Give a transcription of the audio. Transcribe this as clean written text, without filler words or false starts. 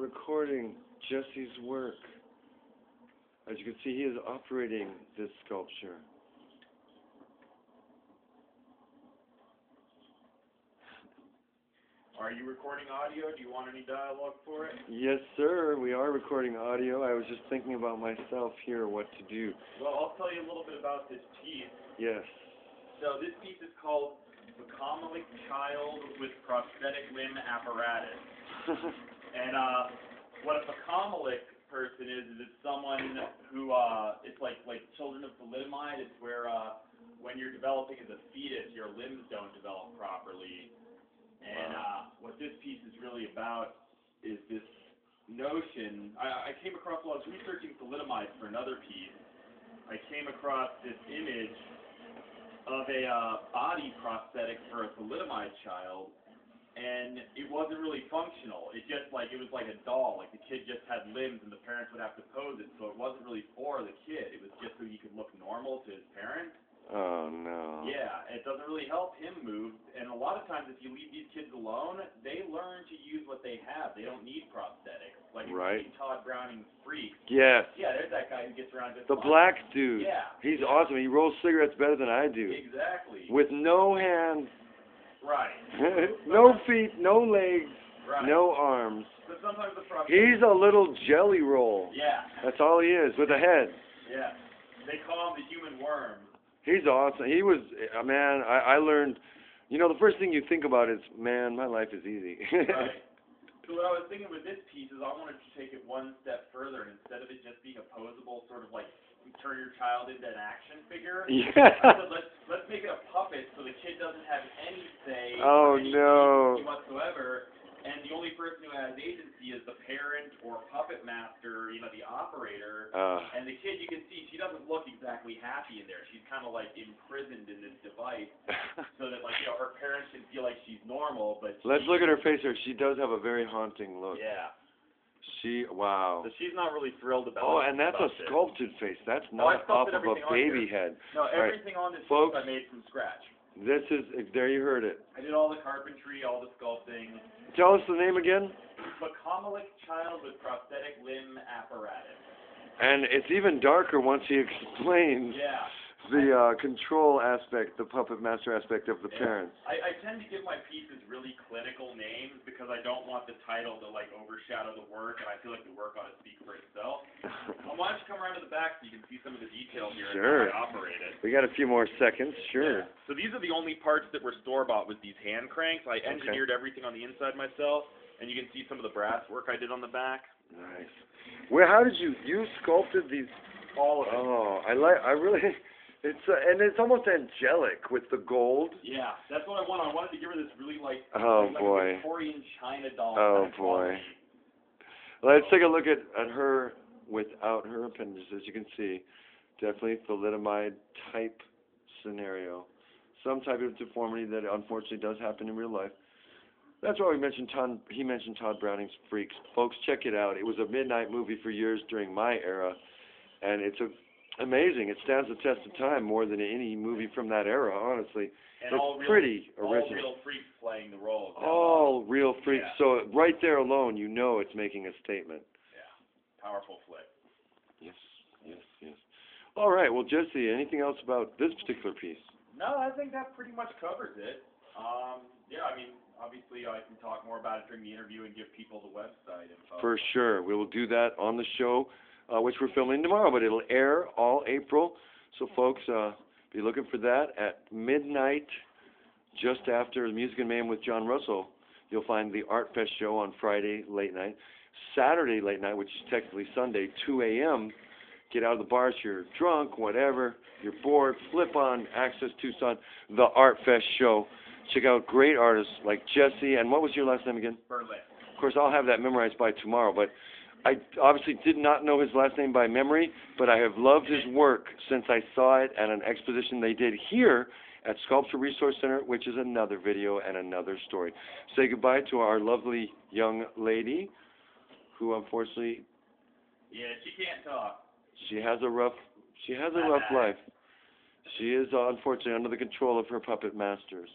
recording Jesse's work. As you can see, he is operating this sculpture. Are you recording audio? Do you want any dialogue for it? Yes, sir. We are recording audio. I was just thinking about myself here, what to do. Well, I'll tell you a little bit about this piece. Yes. So this piece is called The Comelic Child with Prosthetic Limb Apparatus. And what a comelic person is it's someone who, it's like children of thalidomide. It's where when you're developing as a fetus, your limbs don't develop properly. And what this piece is really about is this notion. I came across, while I was researching thalidomide for another piece, I came across this image of a body prosthetic for a thalidomide child, and it wasn't really functional. It just it was like a doll. Like the kid just had limbs, and the parents would have to pose it, so it wasn't really for the kid. It was just so he could look normal to his parents. Oh, no. Yeah, it doesn't really help him move, and a lot of times if you leave these kids alone, they learn to use what they have. They don't need prosthetics. Like if you see Todd Browning's Freaks. Yes. Yeah, there's that guy who gets around just The fine. black dude. Yeah. He's awesome. He rolls cigarettes better than I do. Exactly. With no hands. Right. No feet, no legs, right. no arms. But sometimes the problem. He's a little jelly roll. Yeah. That's all he is, with a head. Yeah. They call him the human worm. He's awesome. He was, man, I learned, the first thing you think about is, man, my life is easy. Right. So what I was thinking with this piece is I wanted to take it one step further, and instead of it just being a posable sort of turn your child into an action figure, Yeah. I said let's make it a puppet so the kid doesn't have any say Oh, or any no. agency whatsoever, and the only person who has agency is the parent or puppet master, the operator, and the kid, you can see, she doesn't look exactly happy in there. She's kind of imprisoned in this device so that her parents can feel like she's normal, but Let's look at her face here. She does have a very haunting look. Yeah. Wow. So she's not really thrilled about it. Oh, and that's a sculpted face. That's not off of a baby head. No, everything on this piece I made from scratch. This is, there you heard it. I did all the carpentry, all the sculpting. Tell us the name again. The Comelic Child with Prosthetic Limb Apparatus. And it's even darker once he explains the control aspect, the puppet master aspect of the parents. I tend to give my pieces really clinical names because I don't want the title to overshadow the work, and I feel like the work ought to speak for itself. Why don't you come around to the back so you can see some of the details here Sure. and how I operate it. We got a few more seconds. Sure. Yeah. So these are the only parts that were store-bought with these hand cranks. I engineered everything on the inside myself, and you can see some of the brass work I did on the back. Nice. How did you sculpted these? All of it. Oh, I really. And it's almost angelic with the gold. Yeah, that's what I wanted. I wanted to give her this really boy. Victorian China doll. Oh boy. Let's take a look at her without her appendages. You can see, definitely thalidomide type scenario. Some type of deformity that unfortunately does happen in real life. That's why he mentioned Todd Browning's Freaks. Folks, check it out. It was a midnight movie for years during my era, and it's amazing. It stands the test of time more than any movie from that era, honestly. And it's pretty original. All real freaks playing the role. All real freaks. Yeah. So right there alone, it's making a statement. Yeah. Powerful flick. Yes. All right. Well, Jesse, anything else about this particular piece? No, I think that pretty much covers it. Obviously I can talk more about it during the interview and give people the website info. For sure. We will do that on the show, which we're filming tomorrow, but it'll air all April. So, folks, be looking for that at midnight, just after Music and Mayhem with John Russell. You'll find the Artfest show on Friday late night. Saturday late night, which is technically Sunday, 2 a.m., get out of the bars, you're drunk, whatever, you're bored, flip on Access Tucson, the Artfest show. Check out great artists like Jesse, and what was your last name again? Berlin. Of course, I'll have that memorized by tomorrow, but I obviously did not know his last name by memory, but I have loved his work since I saw it at an exposition they did here at Sculptor Resource Center, which is another video and another story. Say goodbye to our lovely young lady, who unfortunately... Yeah, she can't talk. She has a rough life. She is unfortunately under the control of her puppet masters.